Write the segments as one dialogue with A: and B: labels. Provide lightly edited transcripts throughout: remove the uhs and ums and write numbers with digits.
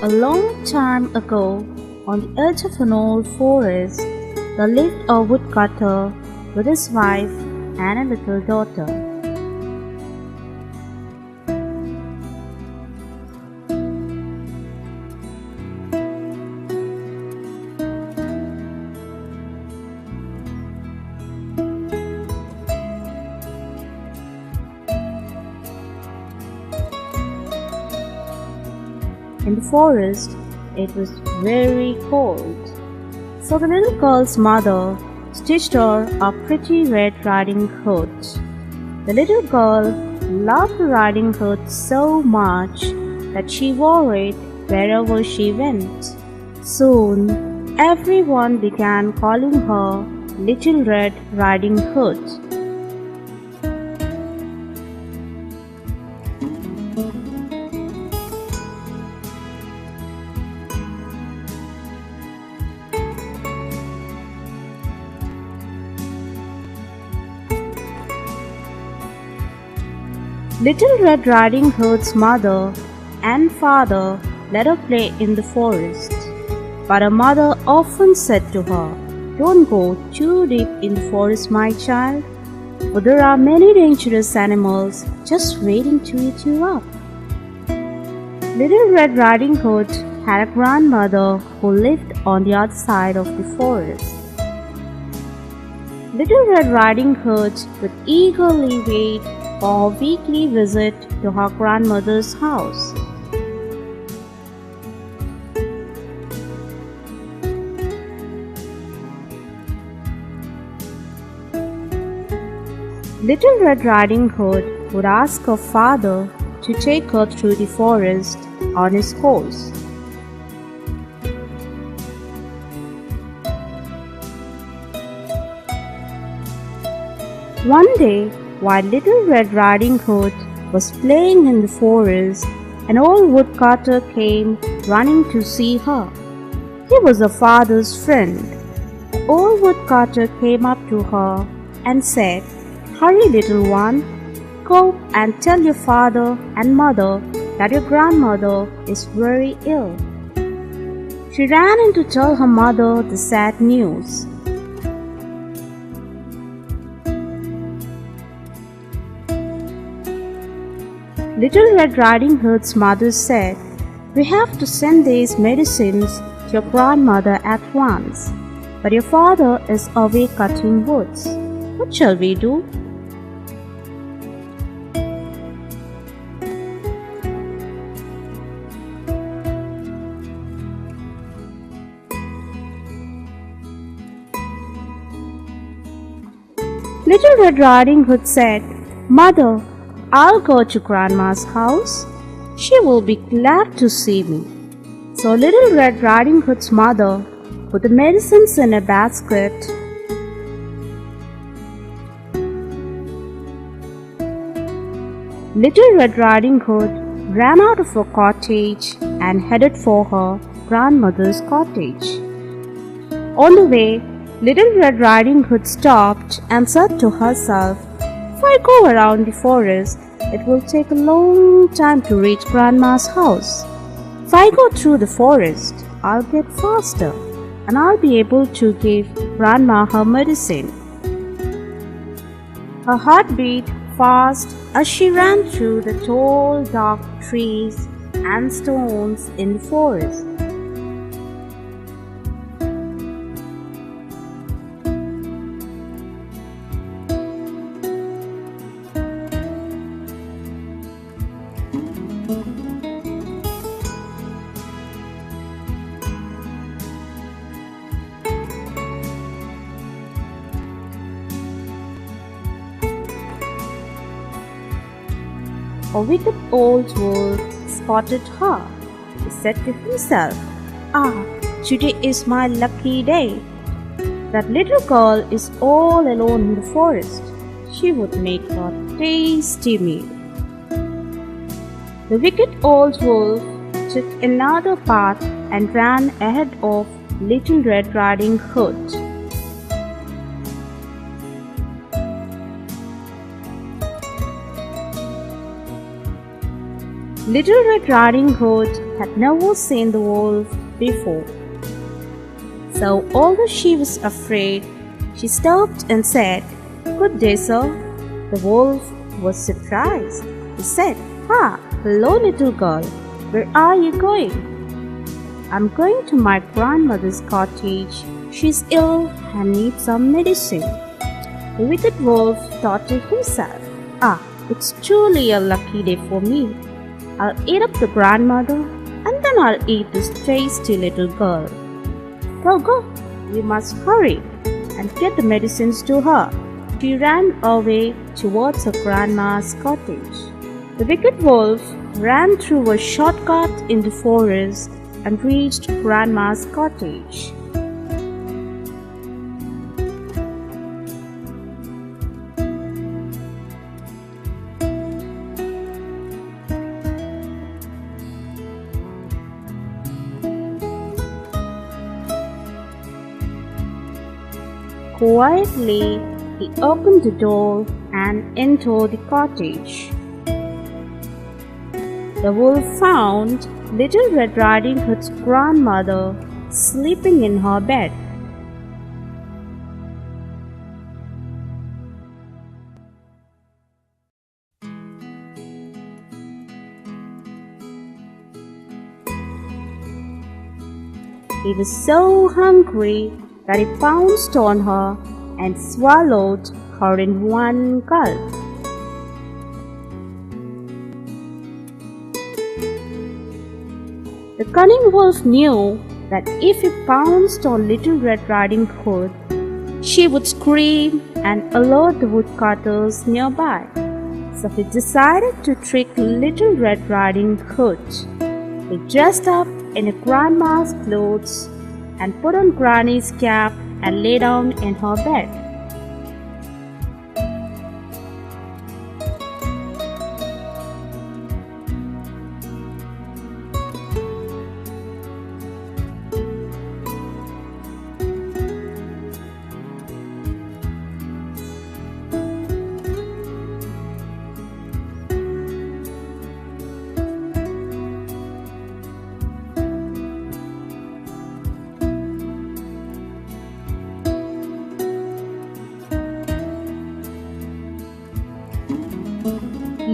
A: A long time ago, on the edge of an old forest, there lived a woodcutter with his wife and a little daughter. In the forest, it was very cold. So the little girl's mother stitched her a pretty Red Riding Hood. The little girl loved the riding hood so much that she wore it wherever she went. Soon, everyone began calling her Little Red Riding Hood. Little Red Riding Hood's mother and father let her play in the forest, but her mother often said to her, "Don't go too deep in the forest, my child, for there are many dangerous animals just waiting to eat you up." Little Red Riding Hood had a grandmother who lived on the other side of the forest. Little Red Riding Hood would eagerly wait for her weekly visit to her grandmother's house. Little Red Riding Hood would ask her father to take her through the forest on his horse. One day, while Little Red Riding Hood was playing in the forest, an old woodcutter came running to see her. He was her father's friend. The old woodcutter came up to her and said, "Hurry, little one, go and tell your father and mother that your grandmother is very ill." She ran in to tell her mother the sad news. Little Red Riding Hood's mother said, "We have to send these medicines to your grandmother at once, but your father is away cutting woods. What shall we do?" Little Red Riding Hood said, "Mother, I'll go to Grandma's house. She will be glad to see me." So Little Red Riding Hood's mother put the medicines in a basket. Little Red Riding Hood ran out of her cottage and headed for her grandmother's cottage. On the way, Little Red Riding Hood stopped and said to herself, "If I go around the forest, it will take a long time to reach Grandma's house. If I go through the forest, I'll get faster and I'll be able to give Grandma her medicine." Her heart beat fast as she ran through the tall, dark trees and stones in the forest. A wicked old wolf spotted her. He said to himself, "Ah, today is my lucky day. That little girl is all alone in the forest. She would make a tasty meal." The wicked old wolf took another path and ran ahead of Little Red Riding Hood. Little Red Riding Hood had never seen the wolf before. So, although she was afraid, she stopped and said, "Good day, sir." The wolf was surprised. He said, "Ah, hello, little girl. Where are you going?" "I'm going to my grandmother's cottage. She's ill and needs some medicine." The wicked wolf thought to himself, "Ah, it's truly a lucky day for me. I'll eat up the grandmother and then I'll eat this tasty little girl. Go, go, we must hurry and get the medicines to her." She ran away towards her grandma's cottage. The wicked wolf ran through a shortcut in the forest and reached grandma's cottage. Quietly, he opened the door and entered the cottage. The wolf found Little Red Riding Hood's grandmother sleeping in her bed. He was so hungry that he pounced on her and swallowed her in one gulp. The cunning wolf knew that if he pounced on Little Red Riding Hood, she would scream and alert the woodcutters nearby. So he decided to trick Little Red Riding Hood. He dressed up in a grandma's clothes and put on Granny's cap and lay down in her bed.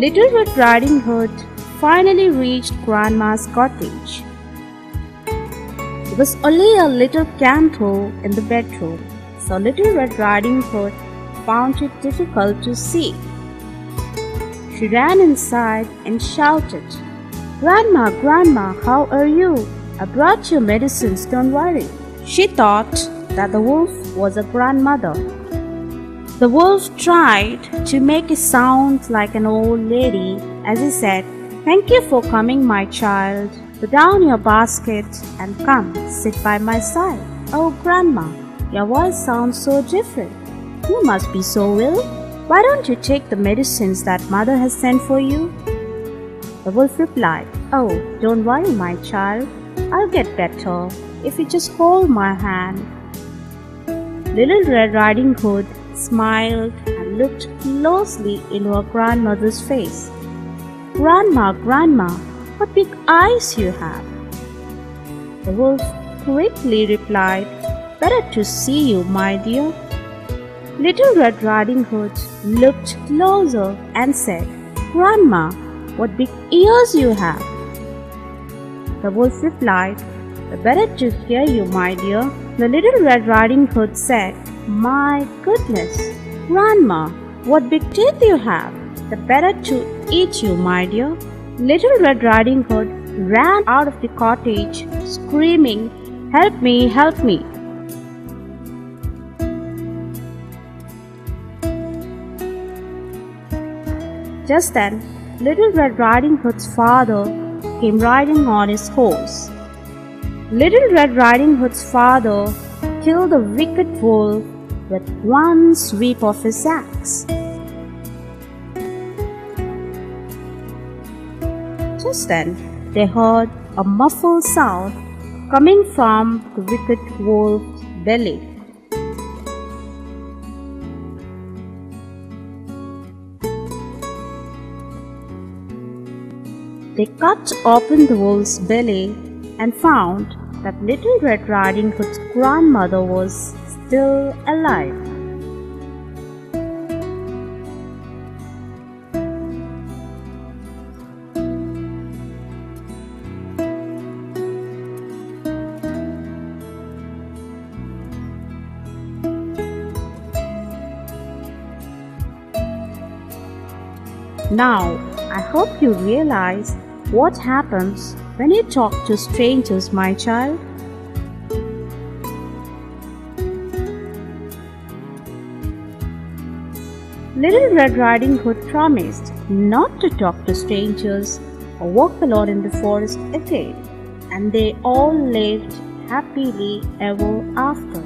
A: Little Red Riding Hood finally reached Grandma's cottage. There was only a little candle in the bedroom, so Little Red Riding Hood found it difficult to see. She ran inside and shouted, "Grandma, Grandma, how are you? I brought you medicines, don't worry." She thought that the wolf was a grandmother. The wolf tried to make it sound like an old lady as he said, "Thank you for coming, my child. Put down your basket and come sit by my side." "Oh, Grandma, your voice sounds so different. You must be so ill. Why don't you take the medicines that Mother has sent for you?" The wolf replied, "Oh, don't worry, my child. I'll get better if you just hold my hand." Little Red Riding Hood smiled and looked closely into her grandmother's face. "Grandma, Grandma, what big eyes you have!" The wolf quickly replied, "Better to see you, my dear." Little Red Riding Hood looked closer and said, "Grandma, what big ears you have!" The wolf replied, "The better to hear you, my dear." The Little Red Riding Hood said, "My goodness, Grandma, what big teeth you have! The better to eat you, my dear." Little Red Riding Hood ran out of the cottage, screaming, "Help me, help me!" Just then, Little Red Riding Hood's father came riding on his horse. Little Red Riding Hood's father killed the wicked wolf with one sweep of his axe. Just then, they heard a muffled sound coming from the wicked wolf's belly. They cut open the wolf's belly and found that Little Red Riding Hood's grandmother was still alive. Now, I hope you realize what happens when you talk to strangers, my child. Little Red Riding Hood promised not to talk to strangers or walk alone in the forest again, and they all lived happily ever after.